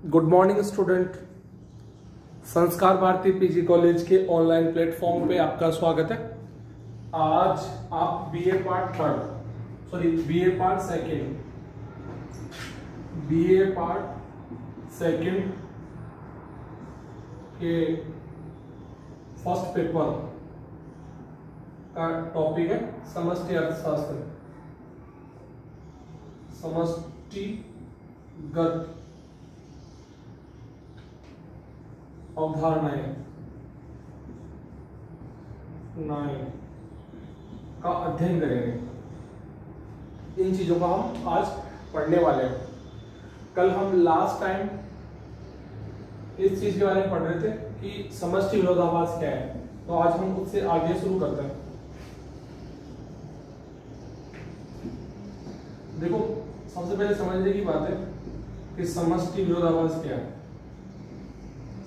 Good morning student. संस्कार Bharti PG college के online platform पे आपका स्वागत है। आज आप बीए पार्ट सेकंड के फर्स्ट पेपर का टॉपिक है समष्टि अर्थशास्त्र, समष्टिगत अवधारणाएं का अध्ययन करेंगे। इन चीजों का हम आज पढ़ने वाले हैं। कल हम लास्ट टाइम इस चीज के बारे में पढ़ रहे थे कि समष्टि विरोधाभास क्या है, तो आज हम उससे आगे शुरू करते हैं। देखो, सबसे पहले समझने की बात है कि समष्टि विरोधाभास क्या है।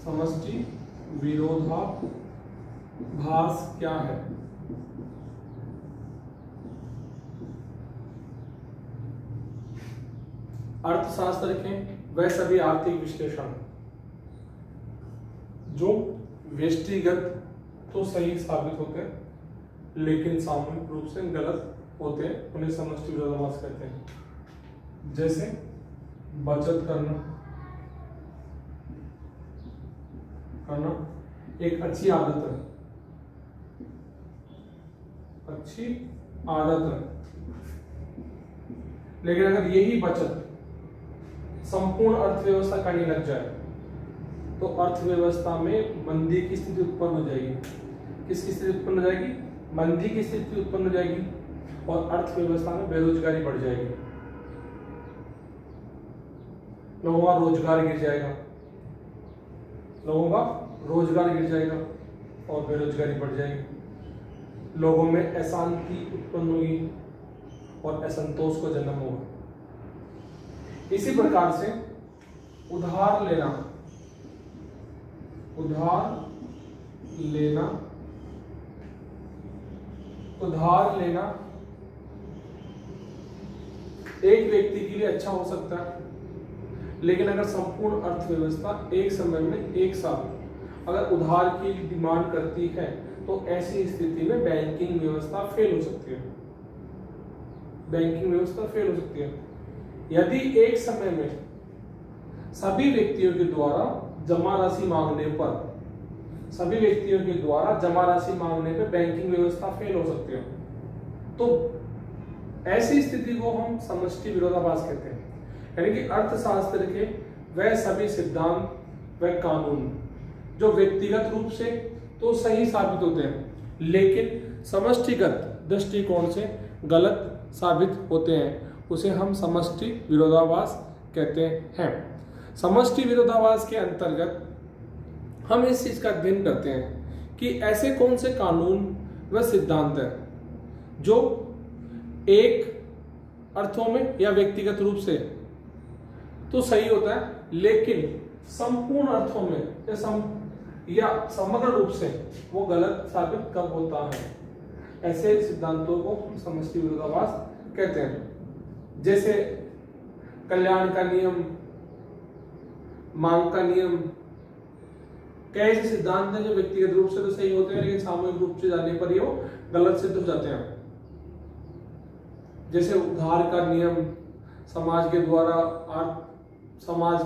समष्टि विरोधाभास क्या है? अर्थशास्त्र के वह सभी आर्थिक विश्लेषण जो व्यष्टिगत तो सही साबित होते हैं लेकिन सामूहिक रूप से गलत होते हैं, उन्हें समष्टि विरोधाभास कहते हैं। जैसे बचत करना एक अच्छी आदत है, लेकिन अगर यही बचत संपूर्ण अर्थव्यवस्था करने लग जाए तो अर्थव्यवस्था में मंदी की स्थिति उत्पन्न हो जाएगी। किसकी स्थिति उत्पन्न हो जाएगी? मंदी की स्थिति उत्पन्न हो जाएगी और अर्थव्यवस्था में बेरोजगारी बढ़ जाएगी। लोगों का रोजगार गिर जाएगा और बेरोजगारी बढ़ जाएगी। लोगों में अशांति उत्पन्न होगी और असंतोष को जन्म होगा। इसी प्रकार से उधार लेना एक व्यक्ति के लिए अच्छा हो सकता है, लेकिन अगर संपूर्ण अर्थव्यवस्था एक समय में एक साथ अगर उधार की डिमांड करती है तो ऐसी स्थिति में बैंकिंग व्यवस्था फेल हो सकती है। यदि एक समय में सभी व्यक्तियों के द्वारा जमा राशि मांगने पर बैंकिंग व्यवस्था फेल हो सकती है, तो ऐसी स्थिति को हम समष्टि विरोधाभास कहते हैं। यानी कि अर्थशास्त्र के वह सभी सिद्धांत व कानून जो व्यक्तिगत रूप से तो सही साबित होते हैं लेकिन समष्टिगत दृष्टिकोण से गलत साबित होते हैं, उसे हम समष्टि विरोधाभास कहते हैं। समष्टि विरोधाभास के अंतर्गत हम इस चीज का अध्ययन करते हैं कि ऐसे कौन से कानून व सिद्धांत हैं जो एक अर्थों में या व्यक्तिगत रूप से तो सही होता है लेकिन संपूर्ण अर्थों में या समग्र रूप से वो गलत साबित कब होता है। ऐसे सिद्धांतों को हम समष्टि विरोधाभास कहते हैं। जैसे कल्याण का नियम, मांग का नियम, कई ऐसे सिद्धांत हैं जो व्यक्तिगत रूप से तो सही होते हैं लेकिन सामूहिक रूप से जाने पर ही वो गलत सिद्ध हो जाते हैं। जैसे उधार का नियम, समाज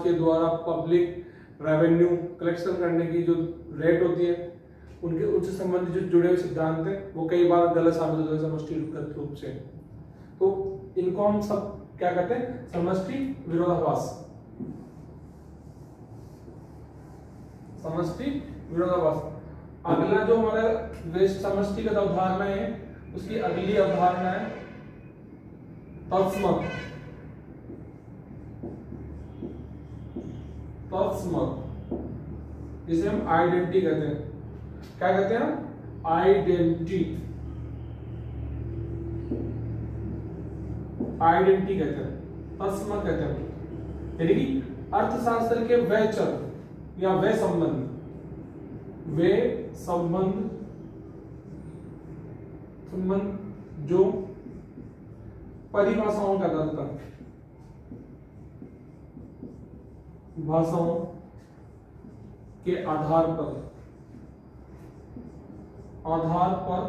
के द्वारा पब्लिक रेवेन्यू कलेक्शन करने की जो रेट होती है उनसे संबंधित जो जुड़े हुए सिद्धांत हैं वो कई बार गलत साबित होते हैं समष्टिगत रूप से। तो इनको हम सब क्या कहते हैं? समष्टि विरोधाभास। अगला जो हमारा समष्टिगत अवधारणा है उसकी अगली अवधारणा है तत्समक, जिसे हम आइडेंटिटी कहते हैं। क्या कहते हैं? आइडेंटिटी कहते हैं, तत्समक कहते हैं। यानी कि अर्थशास्त्र के वह चर या वे संबंध जो परिभाषाओं का आधार भाषाओं के आधार पर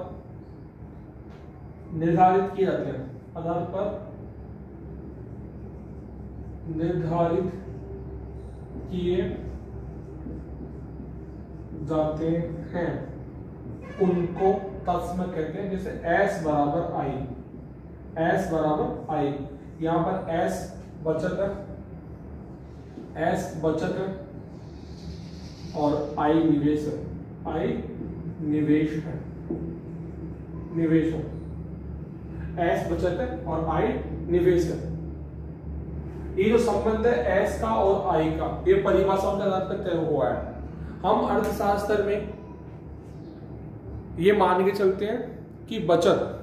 निर्धारित किए जाते हैं, आधार पर निर्धारित किए जाते हैं उनको तत्समक कहते हैं। जैसे S बराबर I, S बराबर I, यहां पर S बचत है, S बचत है और I निवेश है, I निवेश है, निवेश है, S बचत है और I निवेश है। ये जो संबंध है S का और I का, ये परिभाषाओं के आधार पर तय हुआ है। हम अर्थशास्त्र में ये मान के चलते हैं कि बचत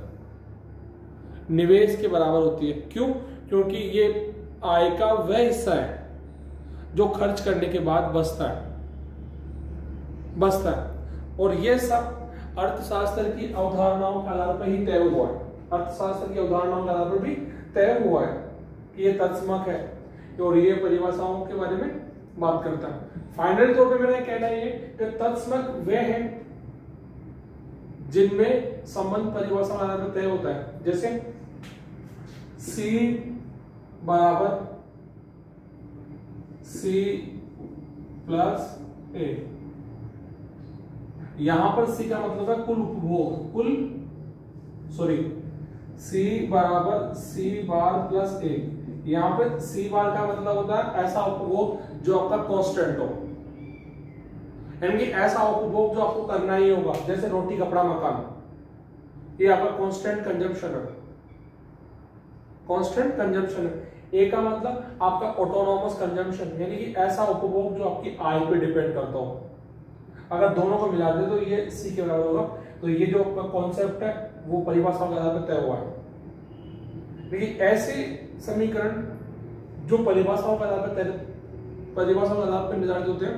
निवेश के बराबर होती है। क्यों? क्योंकि ये आय का वह हिस्सा है जो खर्च करने के बाद बचता है और ये सब अर्थशास्त्र की अवधारणाओं के आधार पर ही तय हुआ है। अर्थशास्त्र की अवधारणाओं के आधार पर भी तय हुआ है कि ये तत्समक है और ये परिभाषाओं के बारे में बात करता है। फाइनल तौर पे मेरा कहना ये कि तत्समक वे हैं जिनमें संबंध परिभाषा आधार पर तय होता है। जैसे C बराबर C प्लस A, यहां पर C का मतलब है कुल उपभोग, C बराबर C बार प्लस A, यहां पे C बार का मतलब होता है ऐसा उपभोग जो आपका कांस्टेंट हो, यानी कि ऐसा उपभोग जो आपको करना ही होगा। जैसे रोटी कपड़ा मकान, ये आपका कांस्टेंट कंजम्पशन है, कांस्टेंट कंजम्पशन है। ए का मतलब आपका ऑटोनोमस कंजम्पशन, यानी कि ऐसा उपभोग जो आपकी आय पे डिपेंड करता हो। अगर दोनों को मिला दे तो ये सी के बराबर होगा। तो ये जो आपका कॉन्सेप्ट है वो परिभाषा के आधार पर तय हुआ है। लेकिन ऐसे समीकरण जो परिभाषाओं के आधार पर निर्धारित होते हैं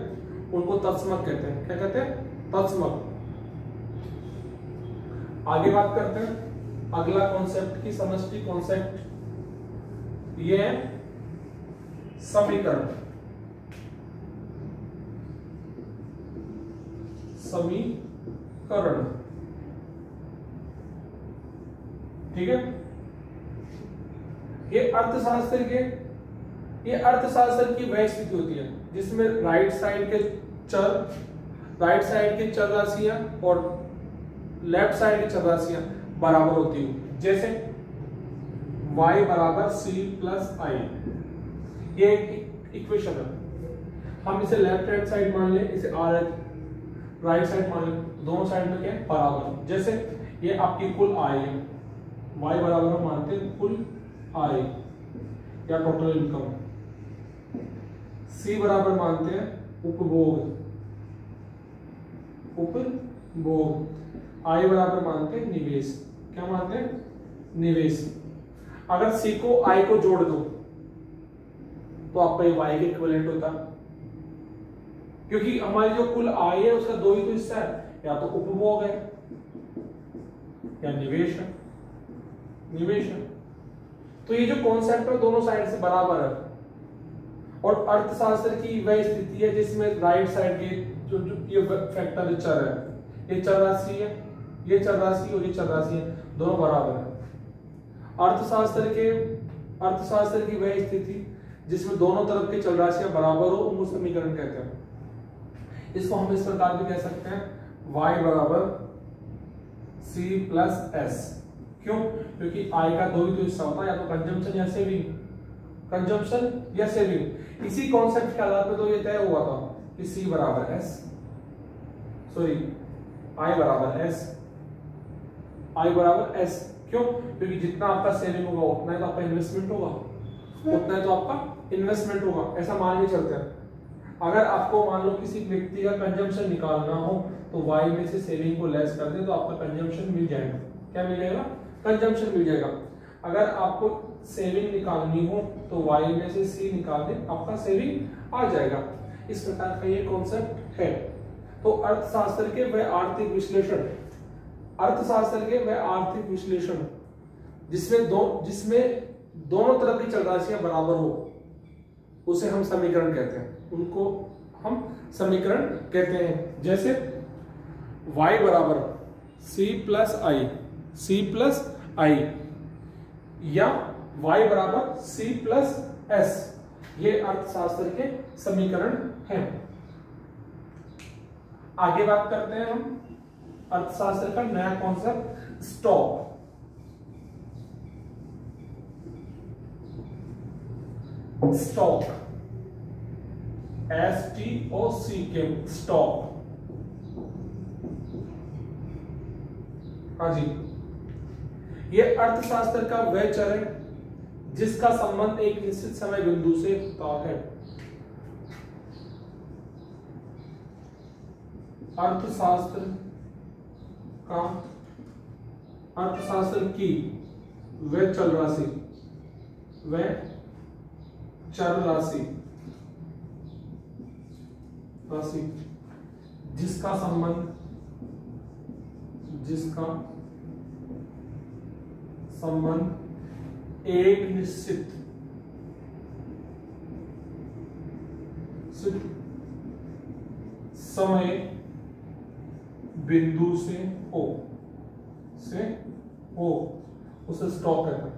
उनको तत्समक कहते हैं। क्या कहते हैं? तत्समक। आगे बात करते हैं अगला कॉन्सेप्ट की, समष्टि कॉन्सेप्ट, ये है समीकरण। ठीक है। ये अर्थशास्त्र की वह स्थिति होती है जिसमें राइट साइड के चर राशियां और लेफ्ट साइड की चर राशियां बराबर होती है। जैसे y बराबर c प्लस आई, ये इक्वेशन है। हम इसे लेफ्ट हैंड साइड मान लें, इसे राइट साइड मान लें, दोनों साइड में क्या है? बराबर। जैसे ये आपकी कुल आय है, y बराबर हम मानते हैं कुल आय या टोटल इनकम, c बराबर मानते हैं उपभोग, i बराबर मानते हैं निवेश। क्या मानते हैं? निवेश। अगर c को i को जोड़ दो तो आपका ये y के इक्विवेलेंट होता है, क्योंकि हमारी जो कुल आय है उसका दो ही तो हिस्सा है, या तो उपभोग है या निवेश है। तो ये जो कॉन्सेप्ट है दोनों साइड से बराबर है। और अर्थशास्त्र की वह स्थिति है जिसमें राइट साइड के जो ये फैक्टर चर है, ये चर राशि है, ये चर राशि और ये चर राशि है, दोनों बराबर है। अर्थशास्त्र की वह स्थिति जिसमें दोनों तरफ की चर राशियां बराबर हो उनको समीकरण कहते हैं। इसको हम इस प्रकार भी कह सकते हैं y बराबर c प्लस एस। क्यों? क्योंकि i का दो ही तो हिस्सा होता है, या तो कंजम्पशन या सेविंग। इसी कॉन्सेप्ट के आधार पर तो ये तय हुआ था कि c बराबर s, i बराबर s। क्यों? क्योंकि जितना आपका सेविंग होगा उतना ही तो आपका इन्वेस्टमेंट होगा, ऐसा मान के चलते हैं। अगर आपको मान लो किसी व्यक्ति का कंजम्पशन निकालना हो तो y में से सेविंग को लेस कर दे तो आपका कंजम्पशन मिल जाएगा। क्या मिल जाएगा? कंजम्पशन मिल जाएगा। अगर आपको सेविंग निकालनी हो तो y में से c निकाल दे, आपका सेविंग आ जाएगा। इस प्रकार का ये कॉन्सेप्ट है। तो अर्थशास्त्र के वह आर्थिक विश्लेषण जिसमें दोनों तरफ की चर राशियां बराबर हो, उसे हम समीकरण कहते हैं, उनको हम समीकरण कहते हैं। जैसे y बराबर c प्लस आई या y बराबर c प्लस एस, ये अर्थशास्त्र के समीकरण हैं। आगे बात करते हैं हम अर्थशास्त्र का नया concept stock. Stock STOCK stock. हाँ जी, ये अर्थशास्त्र का वह चरण जिसका संबंध एक निश्चित समय बिंदु से होता है। अर्थशास्त्र की वह चल राशि जिसका संबंध एक निश्चित समय बिंदु से हो उसे स्टॉक कहते हैं।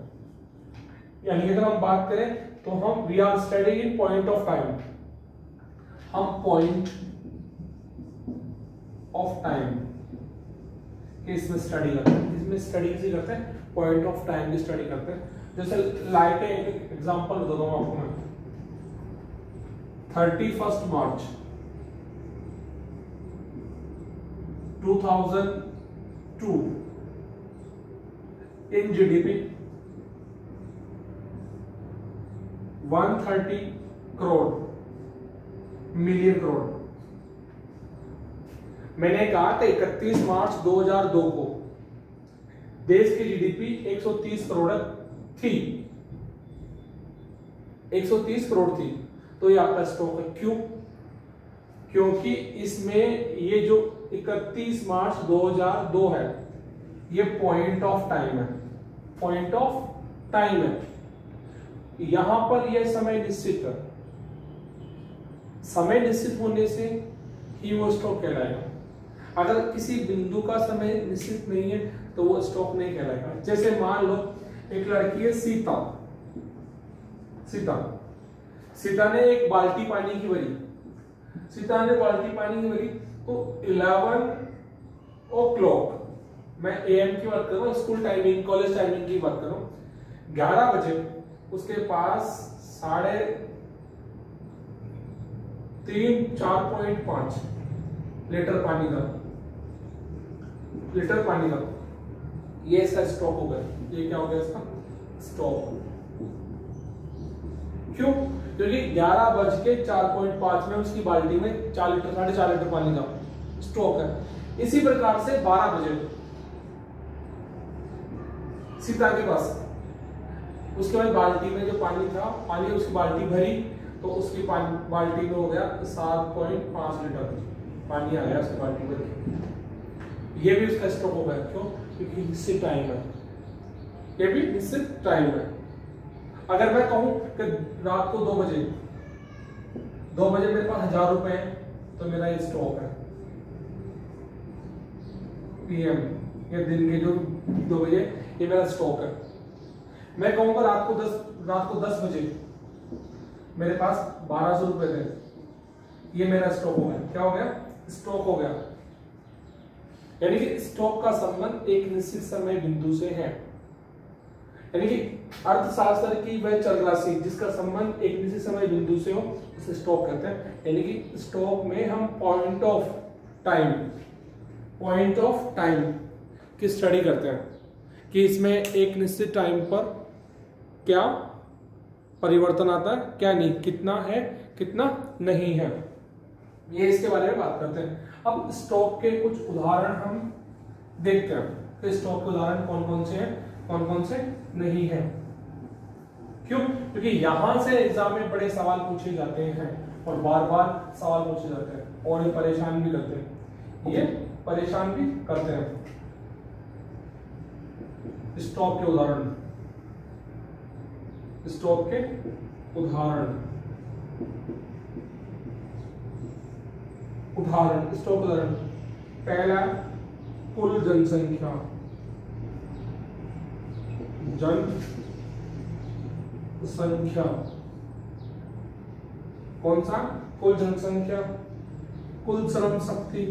यानी कि अगर हम बात करें तो हम we are studying in point of time, हम पॉइंट ऑफ टाइम के इसमें स्टडी करते हैं। इसमें स्टडी किसी करते हैं, पॉइंट ऑफ टाइम की स्टडी करते हैं। जैसे लाइट एग्जांपल बता दूंगा आपको मैं। 31 मार्च 2002 in GDP 130 crore million crore. मैंने कहा था 31 मार्च 2002 को देश की जीडीपी 130 करोड़ थी, 130 करोड़ थी। तो ये आपका स्टॉक है। क्यों? क्योंकि इसमें ये जो 31 मार्च 2002 है ये पॉइंट ऑफ टाइम है, पॉइंट ऑफ टाइम है। यहां पर यह समय निश्चित है, समय निश्चित होने से ही वो स्टॉक कहलाएगा। अगर किसी बिंदु का समय निश्चित नहीं है तो वो स्टॉक नहीं कहलाएगा। जैसे मान लो एक लड़की है सीता ने एक बाल्टी पानी की भरी, तो 11 o'clock, मैं AM की बात कर रहा हूँ, स्कूल टाइमिंग कॉलेज टाइमिंग की बात कर रहा हूँ, 11 बजे उसके पास 4.5 लीटर पानी का ये इसका स्टॉक हो गया। ये क्या हो गया इसका स्टॉक? क्यों? क्योंकि 11 बज के 4.5 में उसकी बाल्टी में 4 लीटर 4.5 लीटर पानी का स्टॉक है। इसी प्रकार से 12 बजे सीता के पास उसके बाद बाल्टी में जो पानी था, पानी उसकी बाल्टी भरी तो उसकी बाल्टी में हो गया 7.5 लीटर पानी आ गया उसकी बाल्टी में। ये भी उसका स्टॉक हो गया। क्यों? क्योंकि निश्चित टाइम है, ये भी निश्चित टाइम है। अगर मैं कहूं कि रात को 2 बजे मेरे पास 1000 रुपए है तो मेरा ये स्टॉक है PM या दिन के जो 2 बजे, ये मेरा स्टॉक है। मैं कहूंगा रात को 10 बजे मेरे पास 1200 रुपए थे, ये मेरा स्टॉक हो गया। क्या हो गया? स्टॉक हो गया। यानी कि स्टॉक का संबंध एक निश्चित समय बिंदु से है। यानी कि अर्थशास्त्र की वह चल राशि जिसका संबंध एक निश्चित समय बिंदु से हो उसे स्टॉक कहते हैं। यानी कि स्टॉक में हम पॉइंट ऑफ टाइम की स्टडी करते हैं कि इसमें एक निश्चित टाइम पर क्या परिवर्तन आता है, क्या नहीं, कितना है कितना नहीं है, ये इसके बारे में बात करते हैं। अब स्टॉक के कुछ उदाहरण हम देखते हैं कि स्टॉक के उदाहरण कौन कौन से हैं, कौन कौन से नहीं है। क्यों? क्योंकि यहां से एग्जाम में बड़े सवाल पूछे जाते हैं और बार बार सवाल पूछे जाते हैं और ये परेशान भी करते हैं। स्टॉक के उदाहरण उदाहरण, स्टॉक उदाहरण। पहला कुल जनसंख्या, जनसंख्या कौन सा? कुल जनसंख्या। कुल श्रम शक्ति,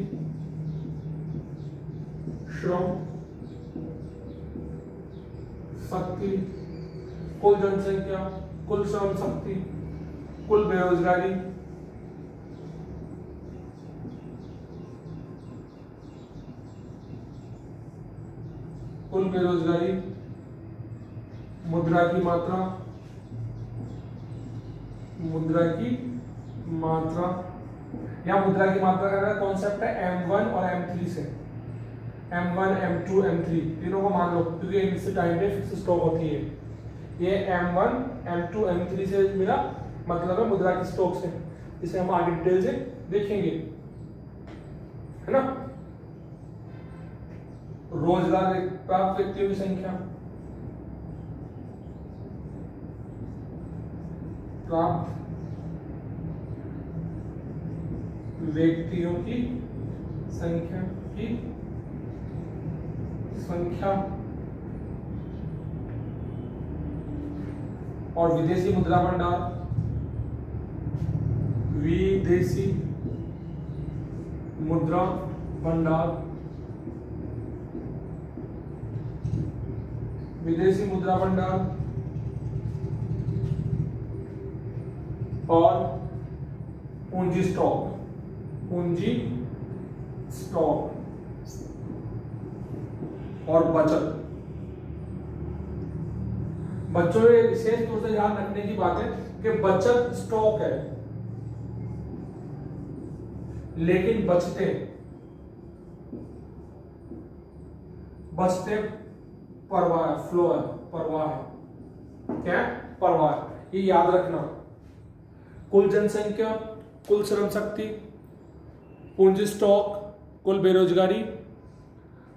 श्रम शक्ति, कुल जनसंख्या, कुल श्रम शक्ति, कुल बेरोजगारी, कुल बेरोजगारी, मुद्रा की मात्रा, मुद्रा की मात्रा। यहां मुद्रा की मात्रा का कॉन्सेप्ट है M1 और M3 से। M1, M2, M3 तीनों को मान लो, क्योंकि इनसे टाइम पे फिक्स स्टॉक होती है। ये M1, M2, M3 से मेरा मतलब है मुद्रा की स्टॉक से, इसे हम आगे डिटेल से देखेंगे, है ना। रोजगार प्राप्त व्यक्तियों की संख्या, प्राप्त व्यक्तियों की संख्या और विदेशी मुद्रा भंडार, विदेशी मुद्रा भंडार, विदेशी मुद्रा भंडार और पूंजी स्टॉक, पूंजी स्टॉक और बचत। बच्चों में विशेष रूप से ध्यान रखने की बात है कि बचत स्टॉक है, लेकिन बचते प्रवाह है, फ्लो है, प्रवाह है। क्या? प्रवाह। ये याद रखना। कुल जनसंख्या, कुल श्रम शक्ति, पूंजी स्टॉक, कुल बेरोजगारी,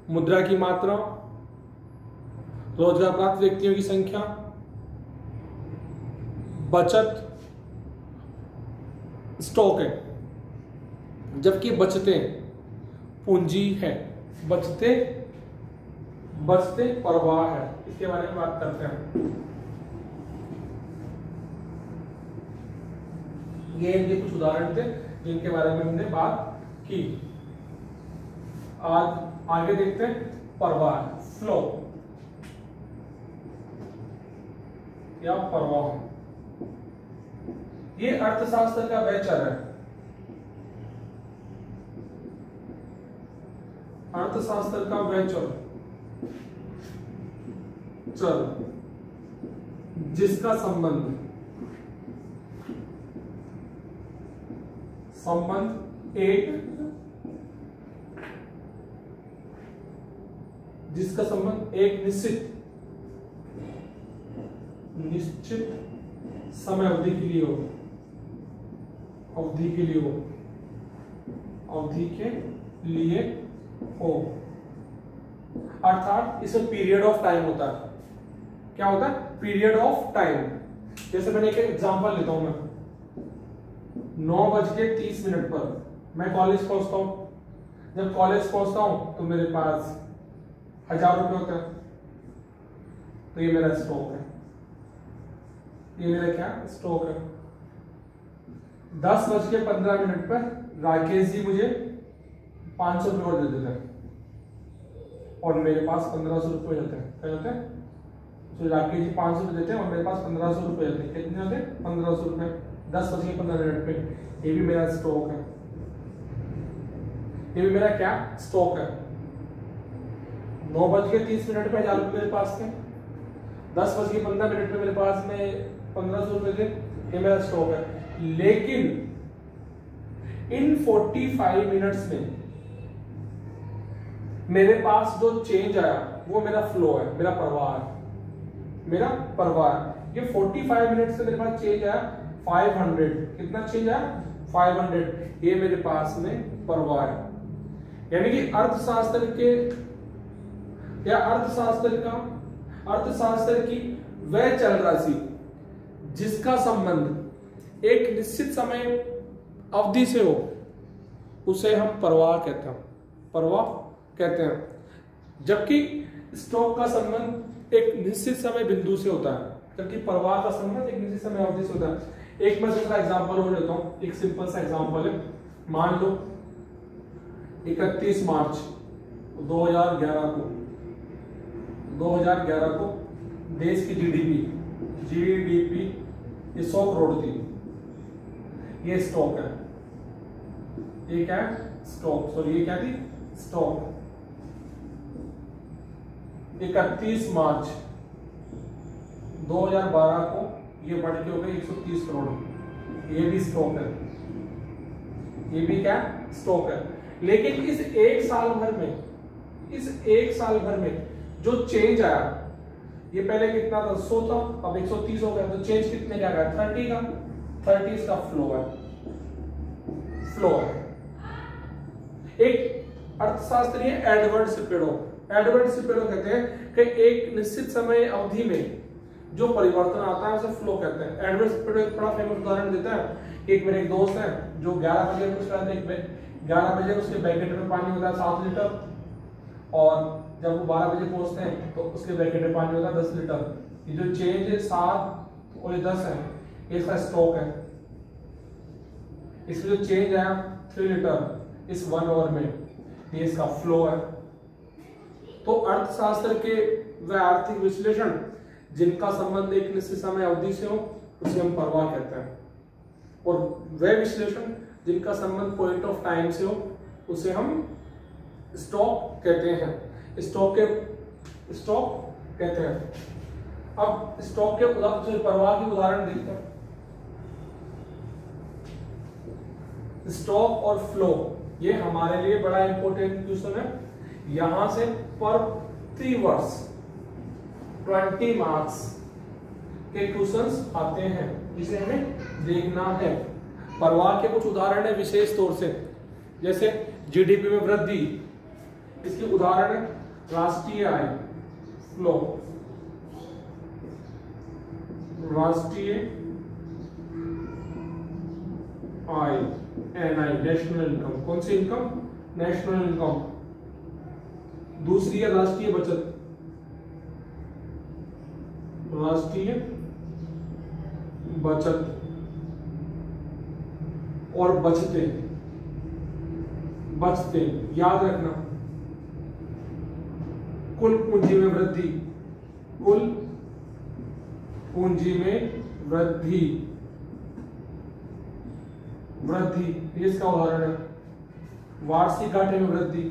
मुद्रा की मात्रा, रोजगार प्राप्त व्यक्तियों की संख्या, बचत स्टॉक है, जबकि बचते पूंजी है, बचते प्रवाह है। इसके बारे में बात करते हैं। ये कुछ उदाहरण थे जिनके बारे में हमने बात की। आज आगे देखते हैं प्रवाह, फ्लो या प्रवाह। ये अर्थशास्त्र का वह चर है, अर्थशास्त्र का वह चर जिसका संबंध एक निश्चित समय अवधि के लिए हो, अर्थात इसमें पीरियड ऑफ टाइम होता है। क्या होता है? Period of time. जैसे मैंने एक एग्जांपल लेता हूं, मैं 9:30 पर मैं कॉलेज पहुंचता हूं। जब कॉलेज पहुंचता हूं तो मेरे पास 1000 रुपए होते हैं, तो ये मेरा स्टॉक है। ये मेरा क्या स्टॉक है। 10:15 पर राकेश जी मुझे 500 रुपये और दे देते हैं और मेरे पास 1500 रुपये होते हैं। क्या होते हैं? तो राकेश जी 500 रुपये देते हैं और मेरे पास 1500 रुपये होते हैं। कितने होते हैं? 1500 रुपये 10:15 पे। ये भी मेरा स्टॉक है, ये भी मेरा क्या स्टॉक है। 9:30 पे 1000 रुपये मेरे पास थे, 10:15 पे मेरे पास में 1500 रुपये थे। ये मेरा स्टॉक है। लेकिन इन 45 मिनट्स में मेरे पास जो चेंज आया वो मेरा फ्लो है, मेरा प्रवाह है, मेरा प्रवाह है। ये 45 मिनट से मेरे पास चेंज आया 500। कितना चेंज आया? 500। ये मेरे पास में प्रवाह है। यानी कि अर्थशास्त्र की वह चल राशि जिसका संबंध एक निश्चित समय अवधि से हो उसे हम प्रवाह कहते हैं, प्रवाह कहते हैं। जबकि स्टॉक का संबंध एक निश्चित समय बिंदु से होता है, जबकि प्रवाह का संबंध एक निश्चित समय अवधि से होता है। एक मैं दूसरा एग्जांपल और लेता हूं, एक सिंपल सा एग्जांपल है। मान लो 31 मार्च 2011 को देश की जीडीपी ये 100 करोड़ थी। ये स्टॉक है, ये क्या है? स्टॉक, सॉरी ये क्या थी? स्टॉक। 31 मार्च 2012 को ये बढ़ के हो गए 130 करोड़। ये भी स्टॉक है, ये भी क्या? स्टॉक है। लेकिन इस एक साल भर में जो चेंज आया, ये पहले कितना था? 100 था, अब 130 हो गया। तो चेंज कितने का गया? 30 का। 30 का फ्लो है, फ्लो है। एक अर्थशास्त्री है एडवर्ड सिपेडो कहते हैं कि एक निश्चित समय अवधि में जो परिवर्तन आता है उसे फ्लो कहते हैं। एडवर्ड सिपेडो एक बड़ा फेमस उदाहरण देता है। एक मेरे एक दोस्त है जो 11 बजे उसके बैकेट में पानी होता है 7 लीटर, और जब वो 12 बजे पहुंचते हैं तो उसके बैकेट में पानी होता है 10 लीटर। ये जो चेंज है 7 और 10 है, ये इसका स्टॉक है। इसमें जो चेंज आया 3 लीटर इस 1 आवर में, ये इसका फ्लो है। तो अर्थशास्त्र के व आर्थिक विश्लेषण जिनका संबंध एक निश्चित समय अवधि से हो उसे हम प्रवाह कहते हैं, और वह विश्लेषण जिनका संबंध पॉइंट ऑफ टाइम से हो उसे हम स्टॉक कहते हैं। स्टॉक कहते हैं। अब स्टॉक के प्रवाह के उदाहरण देखते हैं। स्टॉक और फ्लो ये हमारे लिए बड़ा इंपॉर्टेंट क्वेश्चन है। यहां से प्रति वर्ष 20 मार्क्स के क्वेश्चंस आते हैं, जिसे हमें देखना है। प्रवाह के कुछ उदाहरण है विशेष तौर से, जैसे जीडीपी में वृद्धि, इसके उदाहरण है राष्ट्रीय आय, फ्लो, राष्ट्रीय आय, एनआई, नेशनल इनकम। कौन सी इनकम? National income. दूसरी है राष्ट्रीय बचत, राष्ट्रीय बचत और बचते याद रखना। कुल पूंजी में वृद्धि, कुल पूंजी में वृद्धि ये इसका उदाहरण है। वार्षिक घाटे में वृद्धि,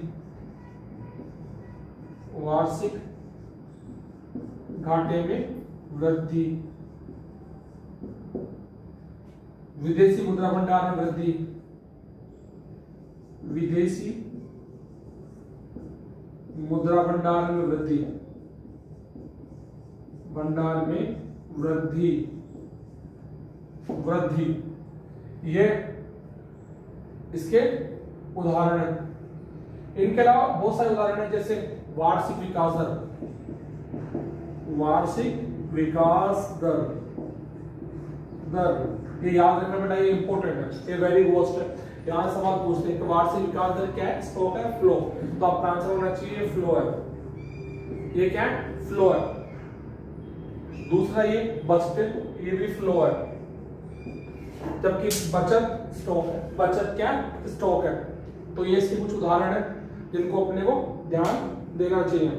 वार्षिक घाटे में वृद्धि। विदेशी मुद्रा भंडार में वृद्धि, विदेशी मुद्रा भंडार में वृद्धि, भंडार में वृद्धि ये इसके उदाहरण हैं। इनके अलावा बहुत सारे उदाहरण हैं, जैसे वार्षिक विकास दर, वार्षिक विकास दर ये याद रखना बेटा, ये इंपॉर्टेंट है, ये वेरी वोस्ट है। यहां सवाल पूछते हैं कि वार्षिक विकास दर क्या है? स्टॉक है, फ्लो। तो आपका आंसर होना चाहिए फ्लो है। ये क्या है? फ्लो है। दूसरा ये बचत, ये भी फ्लो है। जबकि बचत स्टॉक है। बचत क्या? स्टॉक है। तो ये इसके कुछ उदाहरण है जिनको अपने को ध्यान देना चाहिए।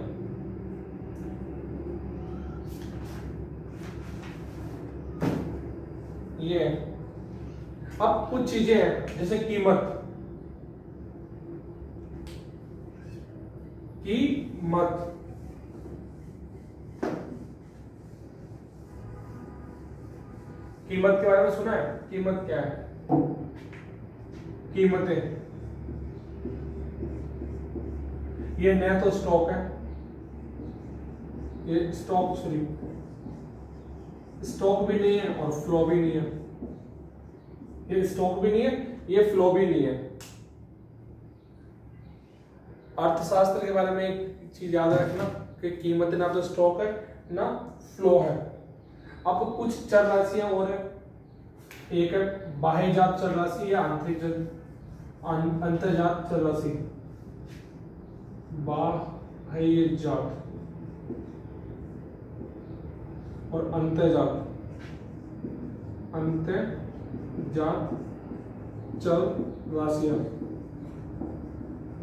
ये अब कुछ चीजें हैं जैसे कीमत के बारे में सुना है? कीमत क्या है? कीमतें, ये न तो स्टॉक है, ये स्टॉक भी नहीं है और फ्लो भी नहीं है। ये स्टॉक भी नहीं है, ये फ्लो भी नहीं है। अर्थशास्त्र के बारे में एक चीज याद रखना कि कीमत ना तो स्टॉक है ना फ्लो है। अब कुछ चर राशियां और है एक है बाह्यजात चर राशि या अंतर्जात चर राशि। बाह्यजात और अंतर्जात चर राशियां,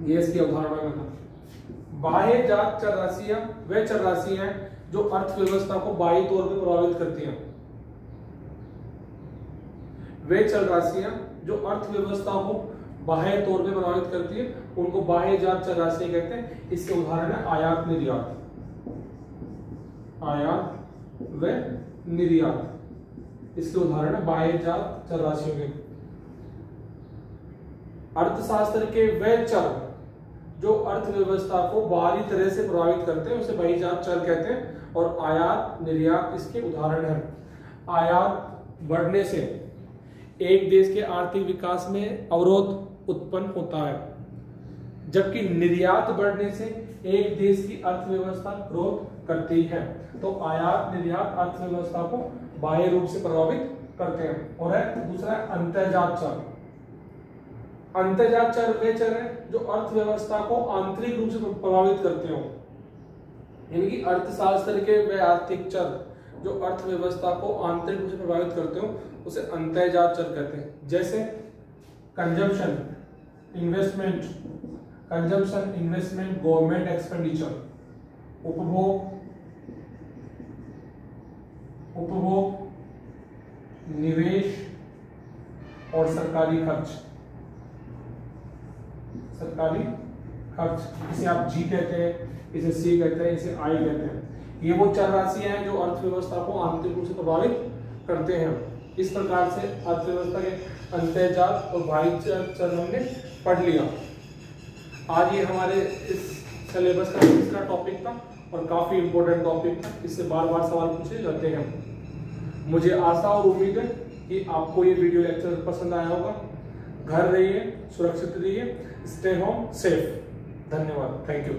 ये इसकी अवधारणा का था। बाह्यजात चर राशियां वे चर राशियां हैं जो अर्थव्यवस्था को बाह्य तौर पर प्रभावित करती हैं। वे चर राशियां जो अर्थव्यवस्था को बाह्य तौर पर प्रभावित करती है उनको बाह्यजात चर राशियां कहते हैं। इसके उदाहरण है आयात निर्यात, आयात व निर्यात। इसके उदाहरण है बाह्यजात चर राशियों के। अर्थशास्त्र के वे चर जो अर्थव्यवस्था को बाहरी तरह से प्रभावित करते हैं उसे बाह्यजात चर कहते हैं। और आयात निर्यात इसके उदाहरण हैं। आयात बढ़ने से एक देश के आर्थिक विकास में अवरोध उत्पन्न होता है, जबकि निर्यात बढ़ने से एक देश की अर्थव्यवस्था ग्रोथ करती है। तो आयात निर्यात अर्थव्यवस्था को बाह्य रूप से प्रभावित करते हैं। और है दूसरा अंतर्जात चर। अंतर्जात चर वे चर हैं जो अर्थव्यवस्था को आंतरिक रूप से प्रभावित करते हो, यानी कि अर्थशास्त्र के वे आर्थिक चर जो अर्थव्यवस्था को आंतरिक रूप से प्रभावित करते हो उसे अंतर्जात चर कहते हैं। जैसे कंजम्पशन, इन्वेस्टमेंट, गवर्नमेंट एक्सपेंडिचर, उपभोग, निवेश और सरकारी खर्च। इसे आप जी कहते हैं, इसे सी कहते हैं, इसे आई कहते हैं। ये वो चर राशियां हैं जो अर्थव्यवस्था को आंतरिक रूप से प्रभावित करते हैं। इस प्रकार से अर्थव्यवस्था के अंतर्जात और बाह्यजात चर हमने पढ़ लिया। आज ये हमारे इस सिलेबस का तीसरा टॉपिक था और काफी इंपॉर्टेंट टॉपिक था। इससे बार बार सवाल पूछे जाते हैं। मुझे आशा और उम्मीद है कि आपको ये वीडियो लेक्चर पसंद आया होगा। घर रहिए, सुरक्षित रहिए, स्टे होम सेफ। धन्यवाद, थैंक यू।